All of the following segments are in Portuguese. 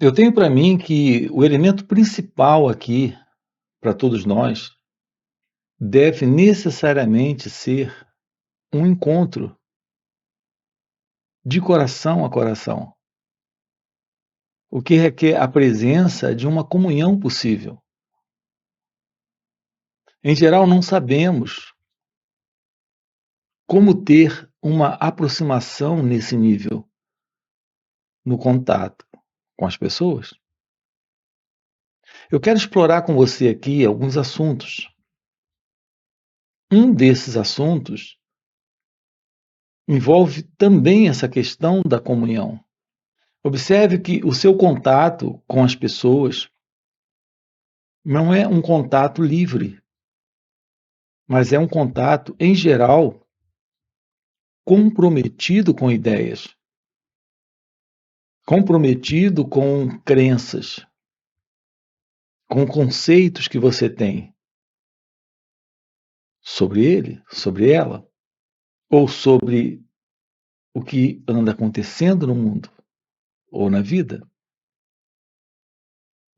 Eu tenho para mim que o elemento principal aqui, para todos nós, deve necessariamente ser um encontro de coração a coração, o que requer a presença de uma comunhão possível. Em geral, não sabemos como ter uma aproximação nesse nível, no contato com as pessoas. Eu quero explorar com você aqui alguns assuntos. Um desses assuntos envolve também essa questão da comunhão. Observe que o seu contato com as pessoas não é um contato livre, mas é um contato, em geral, comprometido com ideias, comprometido com crenças, com conceitos que você tem sobre ele, sobre ela, ou sobre o que anda acontecendo no mundo ou na vida.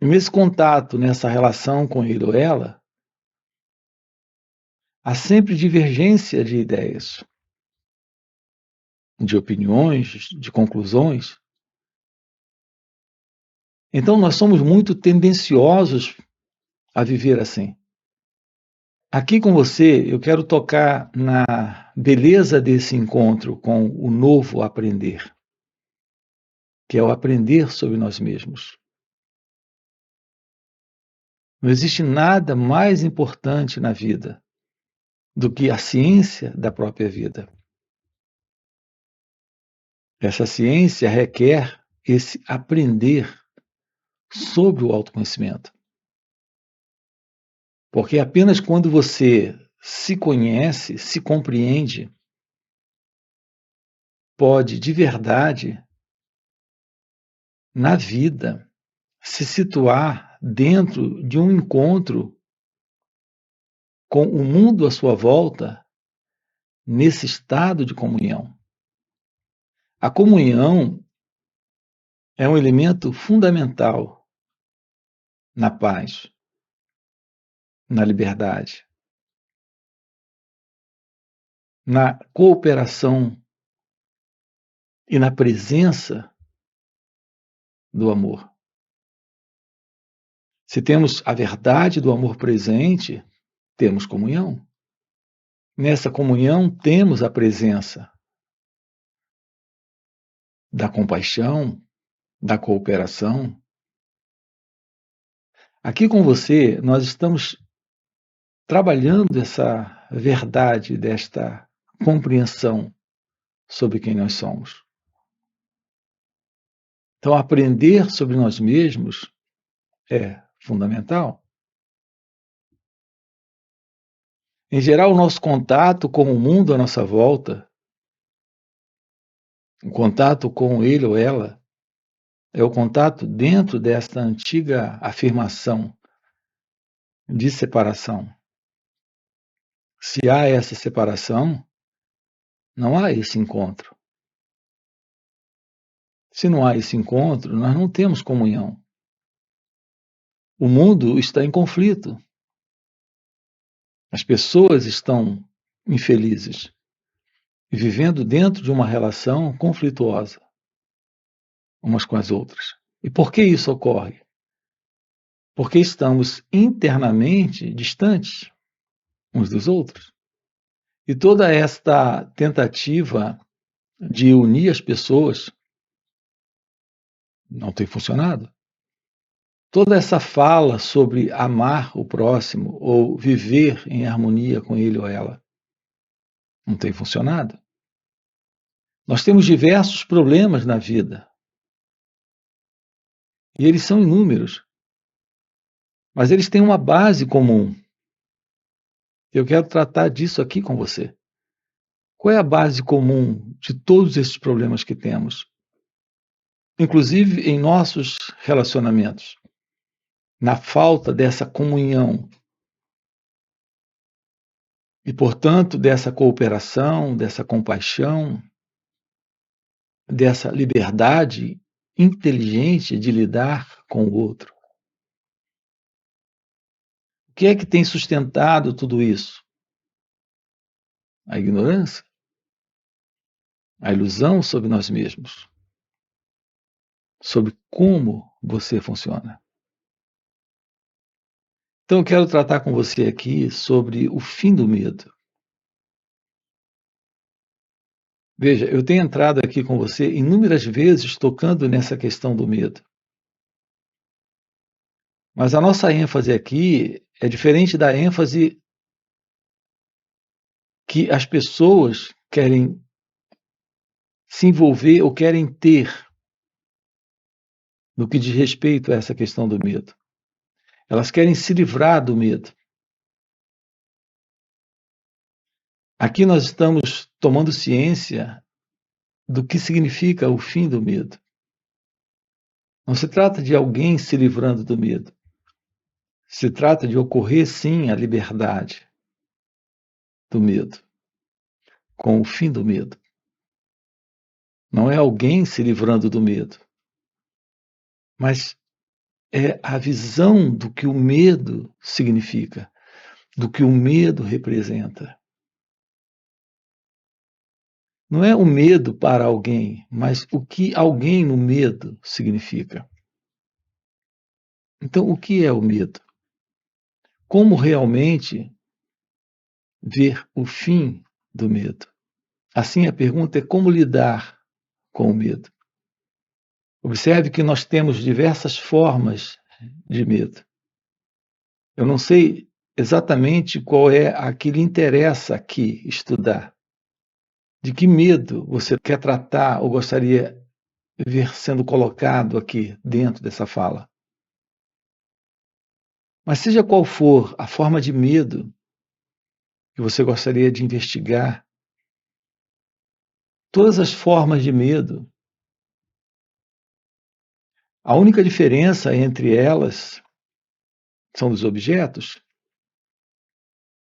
E nesse contato, nessa relação com ele ou ela, há sempre divergência de ideias, de opiniões, de conclusões. Então, nós somos muito tendenciosos a viver assim. Aqui com você, eu quero tocar na beleza desse encontro com o novo aprender, que é o aprender sobre nós mesmos. Não existe nada mais importante na vida do que a ciência da própria vida. Essa ciência requer esse aprender sobre o autoconhecimento. Porque apenas quando você se conhece, se compreende, pode de verdade, na vida, se situar dentro de um encontro com o mundo à sua volta, nesse estado de comunhão. A comunhão é um elemento fundamental na paz, na liberdade, na cooperação e na presença do amor. Se temos a verdade do amor presente, temos comunhão. Nessa comunhão temos a presença da compaixão, da cooperação. Aqui com você, nós estamos trabalhando essa verdade, desta compreensão sobre quem nós somos. Então, aprender sobre nós mesmos é fundamental. Em geral, o nosso contato com o mundo à nossa volta, o contato com ele ou ela, é o contato dentro desta antiga afirmação de separação. Se há essa separação, não há esse encontro. Se não há esse encontro, nós não temos comunhão. O mundo está em conflito. As pessoas estão infelizes e vivendo dentro de uma relação conflituosa umas com as outras. E por que isso ocorre? Porque estamos internamente distantes uns dos outros. E toda esta tentativa de unir as pessoas não tem funcionado. Toda essa fala sobre amar o próximo ou viver em harmonia com ele ou ela não tem funcionado. Nós temos diversos problemas na vida. E eles são inúmeros. Mas eles têm uma base comum. Eu quero tratar disso aqui com você. Qual é a base comum de todos esses problemas que temos? Inclusive em nossos relacionamentos. Na falta dessa comunhão. E, portanto, dessa cooperação, dessa compaixão, dessa liberdade inteligente de lidar com o outro. O que é que tem sustentado tudo isso? A ignorância, a ilusão sobre nós mesmos, sobre como você funciona. Então, eu quero tratar com você aqui sobre o fim do medo. Veja, eu tenho entrado aqui com você inúmeras vezes tocando nessa questão do medo. Mas a nossa ênfase aqui é diferente da ênfase que as pessoas querem se envolver ou querem ter no que diz respeito a essa questão do medo. Elas querem se livrar do medo. Aqui nós estamos tomando ciência do que significa o fim do medo. Não se trata de alguém se livrando do medo. Se trata de ocorrer, sim, a liberdade do medo, com o fim do medo. Não é alguém se livrando do medo, mas é a visão do que o medo significa, do que o medo representa. Não é o medo para alguém, mas o que alguém no medo significa. Então, o que é o medo? Como realmente ver o fim do medo? Assim, a pergunta é como lidar com o medo. Observe que nós temos diversas formas de medo. Eu não sei exatamente qual é a que lhe interessa aqui estudar. De que medo você quer tratar ou gostaria de ver sendo colocado aqui dentro dessa fala? Mas seja qual for a forma de medo que você gostaria de investigar, todas as formas de medo, a única diferença entre elas são dos objetos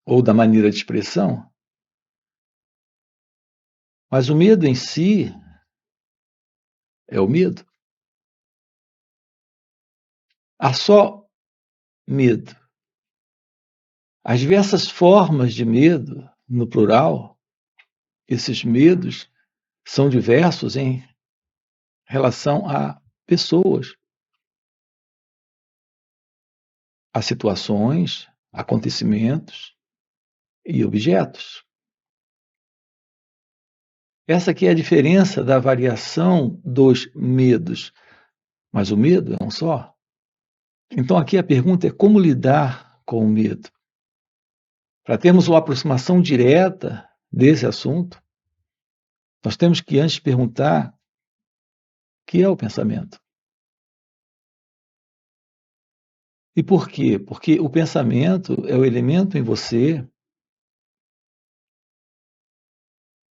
ou da maneira de expressão, mas o medo em si é o medo. Há só medo. As diversas formas de medo, no plural, esses medos são diversos em relação a pessoas, a situações, acontecimentos e objetos. Essa aqui é a diferença da variação dos medos, mas o medo é um só. Então aqui a pergunta é como lidar com o medo. Para termos uma aproximação direta desse assunto, nós temos que antes perguntar o que é o pensamento. E por quê? Porque o pensamento é o elemento em você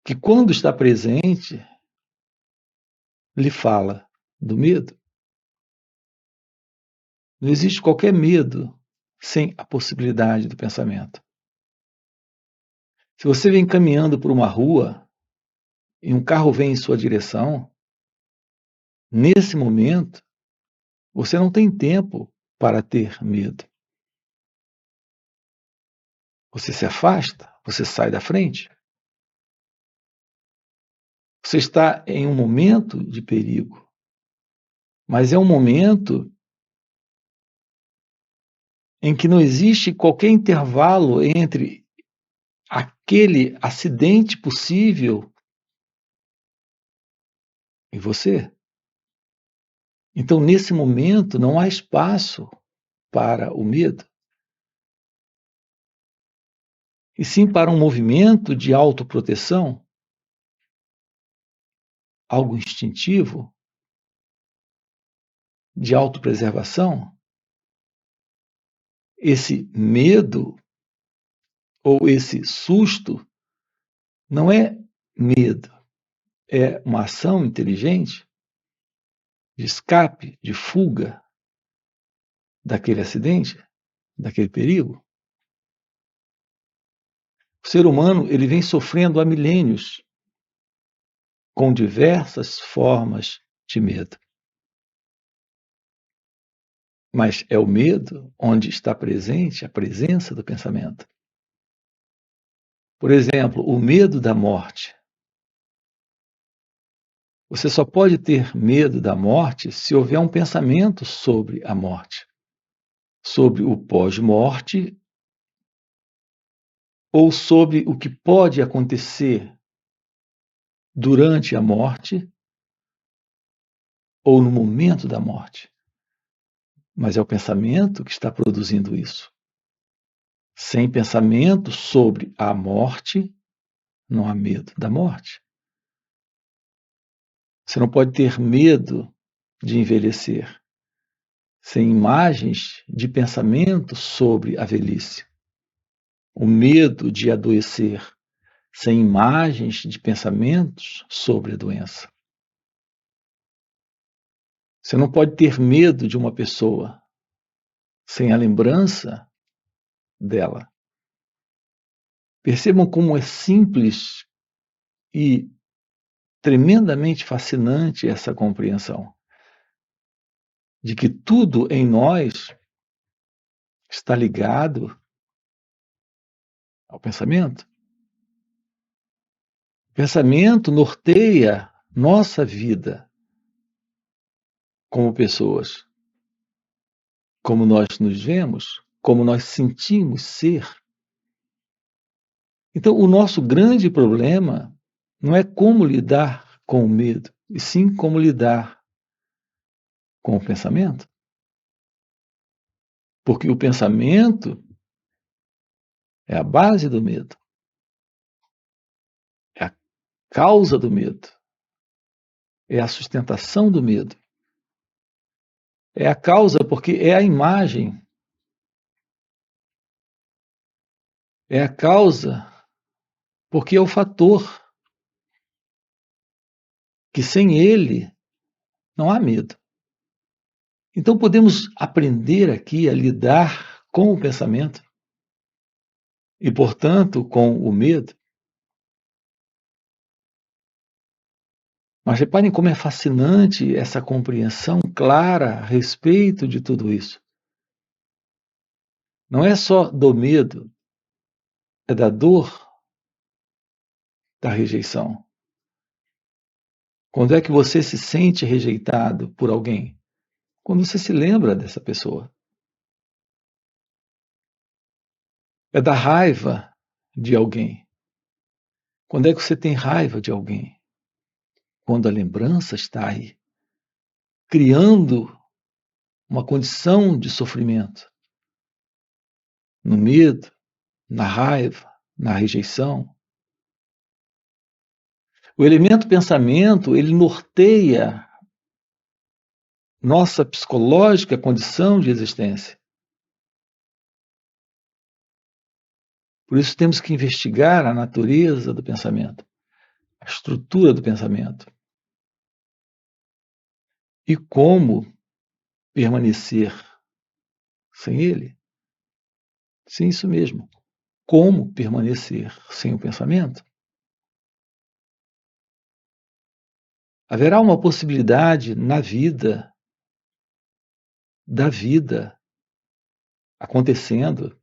que, quando está presente, lhe fala do medo. Não existe qualquer medo sem a possibilidade do pensamento. Se você vem caminhando por uma rua e um carro vem em sua direção, nesse momento, você não tem tempo para ter medo. Você se afasta, você sai da frente. Você está em um momento de perigo, mas é um momento em que não existe qualquer intervalo entre aquele acidente possível e você. Então, nesse momento, não há espaço para o medo, e sim para um movimento de autoproteção, algo instintivo, de autopreservação. Esse medo ou esse susto não é medo, é uma ação inteligente de escape, de fuga daquele acidente, daquele perigo. O ser humano ele vem sofrendo há milênios com diversas formas de medo. mas é o medo onde está presente a presença do pensamento. Por exemplo, o medo da morte. Você só pode ter medo da morte se houver um pensamento sobre a morte, sobre o pós-morte ou sobre o que pode acontecer durante a morte ou no momento da morte. Mas é o pensamento que está produzindo isso. Sem pensamento sobre a morte, não há medo da morte. Você não pode ter medo de envelhecer sem imagens de pensamento sobre a velhice. O medo de adoecer sem imagens de pensamentos sobre a doença. Você não pode ter medo de uma pessoa sem a lembrança dela. Percebam como é simples e tremendamente fascinante essa compreensão de que tudo em nós está ligado ao pensamento. O pensamento norteia nossa vida como pessoas, como nós nos vemos, como nós sentimos ser. Então, o nosso grande problema não é como lidar com o medo, e sim como lidar com o pensamento. Porque o pensamento é a base do medo, é a causa do medo, é a sustentação do medo. É a causa porque é a imagem, é a causa porque é o fator que sem ele não há medo. Então podemos aprender aqui a lidar com o pensamento e, portanto, com o medo. Mas reparem como é fascinante essa compreensão clara a respeito de tudo isso. Não é só do medo, é da dor da rejeição. Quando é que você se sente rejeitado por alguém? Quando você se lembra dessa pessoa. É da raiva de alguém. Quando é que você tem raiva de alguém? Quando a lembrança está aí, criando uma condição de sofrimento, no medo, na raiva, na rejeição. O elemento pensamento, ele norteia nossa psicológica condição de existência. Por isso temos que investigar a natureza do pensamento, a estrutura do pensamento e como permanecer sem ele. Sim, isso mesmo. Como permanecer sem o pensamento? Haverá uma possibilidade na vida, da vida acontecendo,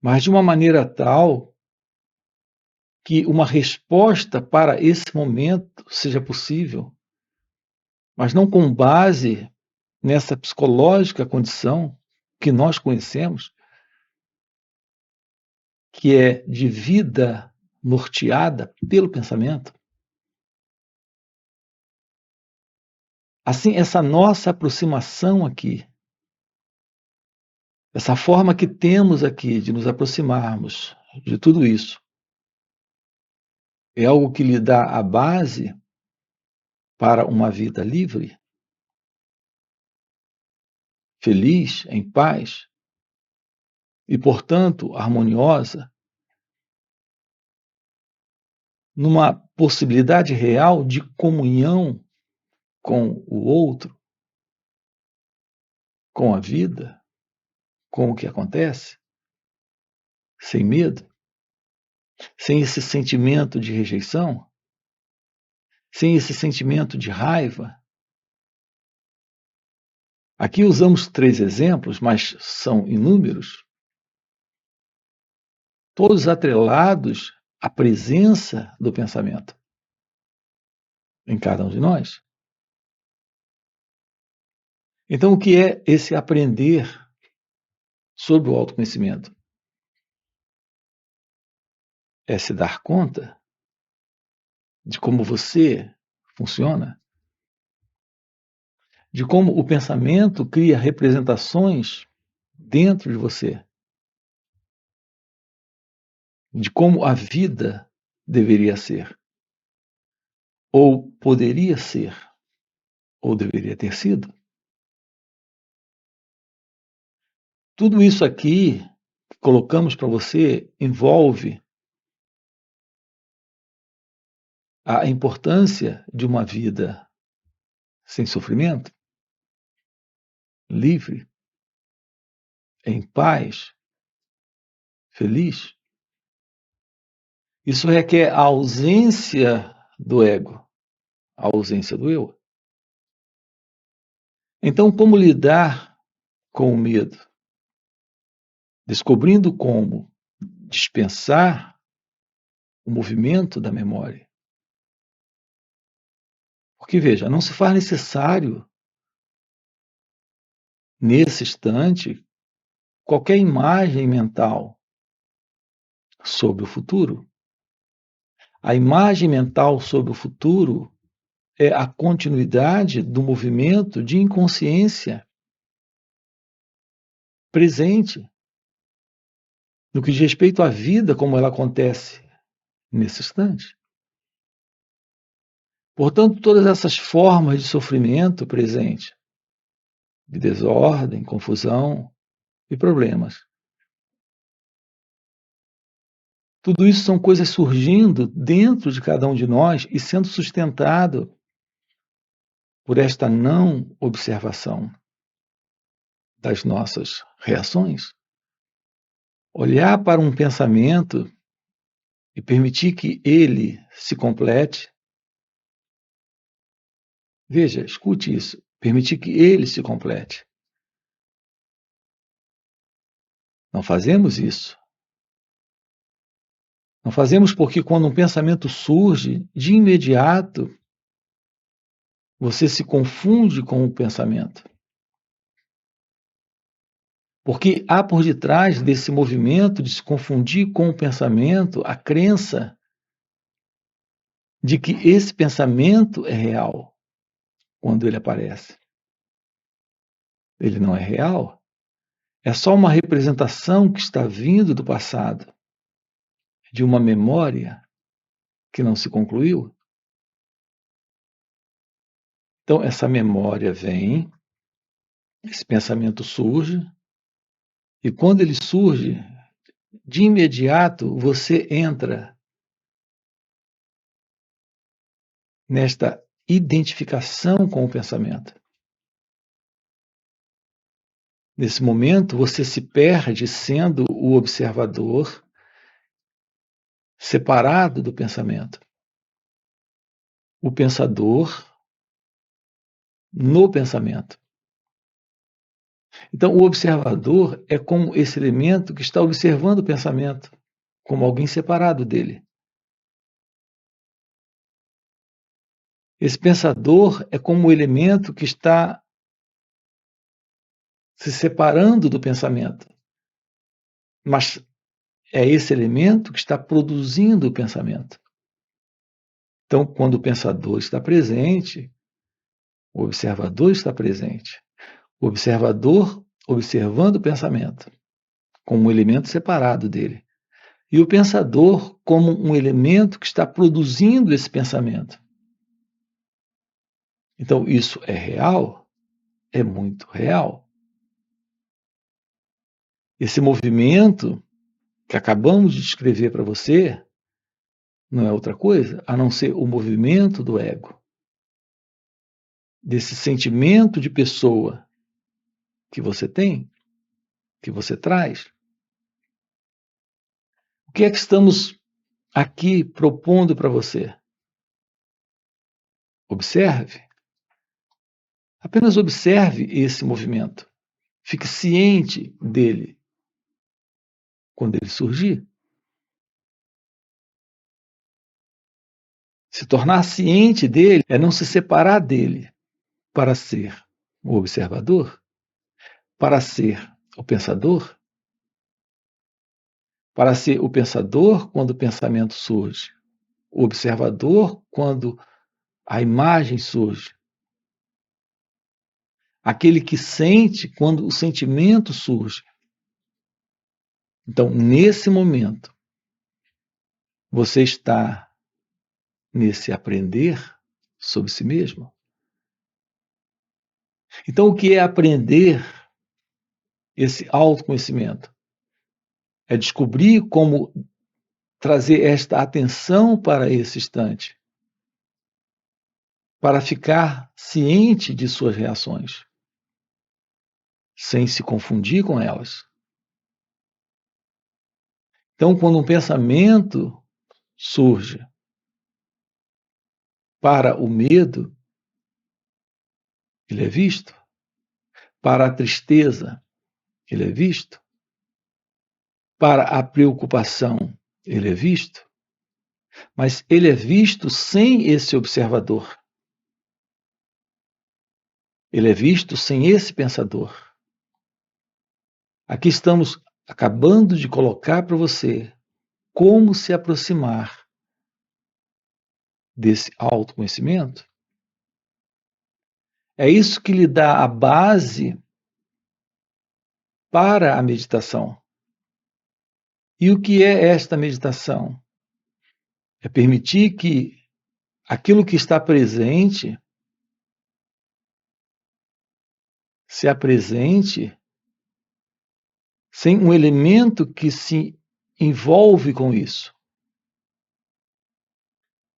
mas de uma maneira tal que uma resposta para esse momento seja possível, mas não com base nessa psicológica condição que nós conhecemos, que é de vida norteada pelo pensamento. Assim, essa nossa aproximação aqui, essa forma que temos aqui de nos aproximarmos de tudo isso, é algo que lhe dá a base para uma vida livre, feliz, em paz e, portanto, harmoniosa, numa possibilidade real de comunhão com o outro, com a vida, com o que acontece, sem medo, sem esse sentimento de rejeição, sem esse sentimento de raiva, Aqui usamos 3 exemplos, mas são inúmeros, todos atrelados à presença do pensamento em cada um de nós. Então, o que é esse aprender sobre o autoconhecimento? É se dar conta de como você funciona, de como o pensamento cria representações dentro de você, de como a vida deveria ser, ou poderia ser, ou deveria ter sido. Tudo isso aqui que colocamos para você envolve a importância de uma vida sem sofrimento, livre, em paz, feliz. Isso requer a ausência do ego, a ausência do eu. Então, como lidar com o medo? Descobrindo como dispensar o movimento da memória. Porque, veja, não se faz necessário, nesse instante, qualquer imagem mental sobre o futuro. A imagem mental sobre o futuro é a continuidade do movimento de inconsciência presente no que diz respeito à vida como ela acontece nesse instante. Portanto, todas essas formas de sofrimento presente, de desordem, confusão e problemas, tudo isso são coisas surgindo dentro de cada um de nós e sendo sustentado por esta não observação das nossas reações. Olhar para um pensamento e permitir que ele se complete. Veja, escute isso. Permitir que ele se complete. Não fazemos isso. Não fazemos porque quando um pensamento surge, de imediato, você se confunde com o pensamento. Porque há por detrás desse movimento de se confundir com o pensamento a crença de que esse pensamento é real quando ele aparece. Ele não é real. É só uma representação que está vindo do passado, de uma memória que não se concluiu. Então, essa memória vem, esse pensamento surge, e quando ele surge, de imediato você entra nesta identificação com o pensamento. Nesse momento, você se perde sendo o observador separado do pensamento. O pensador no pensamento. Então, o observador é como esse elemento que está observando o pensamento, como alguém separado dele. Esse pensador é como o elemento que está se separando do pensamento. Mas é esse elemento que está produzindo o pensamento. Então, quando o pensador está presente, o observador está presente. O observador observando o pensamento, como um elemento separado dele. E o pensador como um elemento que está produzindo esse pensamento. Então, isso é real? É muito real. Esse movimento que acabamos de descrever para você não é outra coisa a não ser o movimento do ego, desse sentimento de pessoa que você tem, que você traz. O que é que estamos aqui propondo para você? Observe. Apenas observe esse movimento. Fique ciente dele quando ele surgir. Se tornar ciente dele é não se separar dele para ser o observador, para ser o pensador, para ser o pensador quando o pensamento surge, o observador quando a imagem surge, aquele que sente quando o sentimento surge. Então, nesse momento, você está nesse aprender sobre si mesmo. Então, o que é aprender esse autoconhecimento? É descobrir como trazer esta atenção para esse instante, para ficar ciente de suas reações, sem se confundir com elas. Então, quando um pensamento surge para o medo, ele é visto. Para a tristeza, ele é visto. Para a preocupação, ele é visto. Mas ele é visto sem esse observador. Ele é visto sem esse pensador. Aqui estamos acabando de colocar para você como se aproximar desse autoconhecimento. É isso que lhe dá a base para a meditação. E o que é esta meditação? É permitir que aquilo que está presente se apresente sem um elemento que se envolve com isso.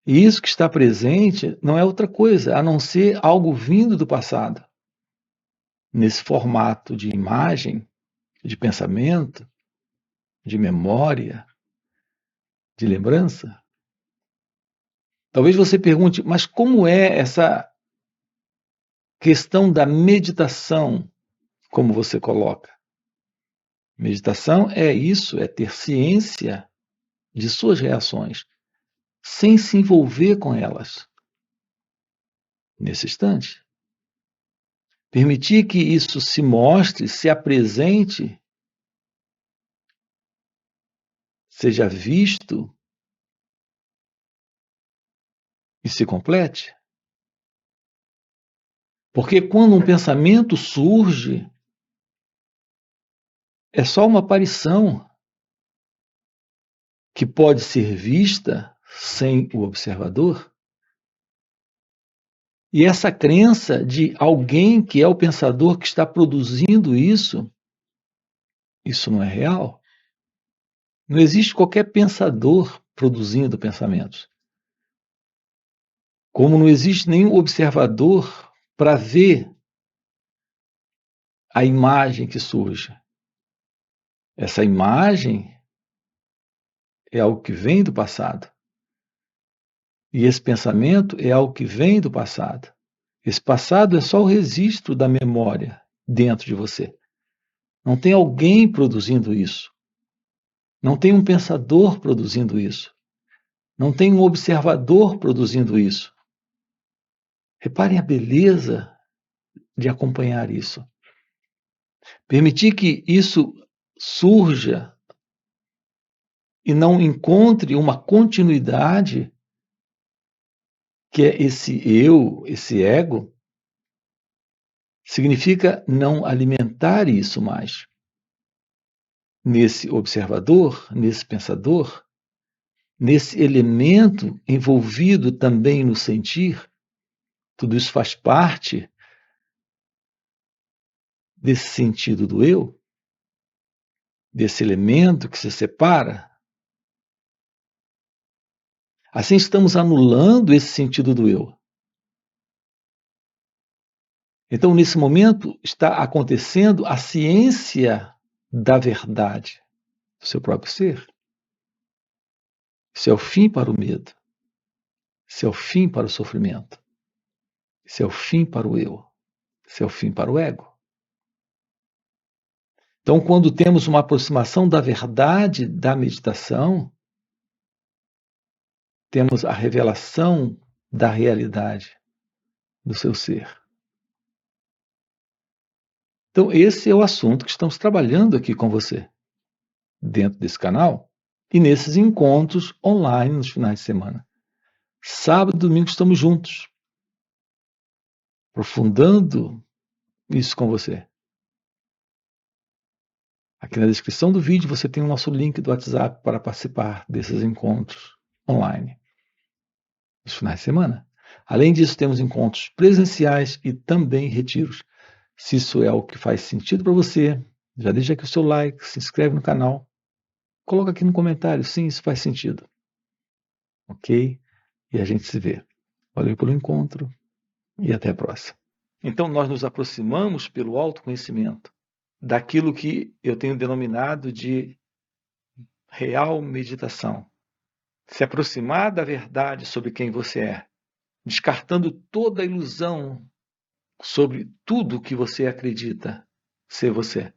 E isso que está presente não é outra coisa, a não ser algo vindo do passado. Nesse formato de imagem, de pensamento, de memória, de lembrança. Talvez você pergunte, mas como é essa questão da meditação, como você coloca? Meditação é isso, é ter ciência de suas reações, sem se envolver com elas, nesse instante. Permitir que isso se mostre, se apresente, seja visto e se complete. Porque quando um pensamento surge, é só uma aparição que pode ser vista sem o observador. E essa crença de alguém que é o pensador que está produzindo isso não é real. Não existe qualquer pensador produzindo pensamentos. Como não existe nenhum observador para ver a imagem que surge. Essa imagem é algo que vem do passado. E esse pensamento é algo que vem do passado. Esse passado é só o registro da memória dentro de você. Não tem alguém produzindo isso. Não tem um pensador produzindo isso. Não tem um observador produzindo isso. Reparem a beleza de acompanhar isso. Permitir que isso surja e não encontre uma continuidade, que é esse eu, esse ego, significa não alimentar isso mais. Nesse observador, nesse pensador, nesse elemento envolvido também no sentir, tudo isso faz parte desse sentido do eu, desse elemento que se separa. Assim estamos anulando esse sentido do eu. Então, nesse momento, está acontecendo a ciência da verdade do seu próprio ser. Isso é o fim para o medo. Isso é o fim para o sofrimento. Isso é o fim para o eu. Esse é o fim para o ego. Então, quando temos uma aproximação da verdade da meditação, temos a revelação da realidade do seu ser. Então, esse é o assunto que estamos trabalhando aqui com você, dentro desse canal e nesses encontros online nos finais de semana. Sábado e domingo estamos juntos, aprofundando isso com você. Aqui na descrição do vídeo você tem o nosso link do WhatsApp para participar desses encontros online nos finais de semana. Além disso, temos encontros presenciais e também retiros. Se isso é o que faz sentido para você, já deixa aqui o seu like, se inscreve no canal, coloca aqui no comentário, sim, isso faz sentido. Ok? E a gente se vê. Valeu pelo encontro e até a próxima. Então, nós nos aproximamos pelo autoconhecimento daquilo que eu tenho denominado de real meditação. Se aproximar da verdade sobre quem você é, descartando toda a ilusão sobre tudo que você acredita ser você.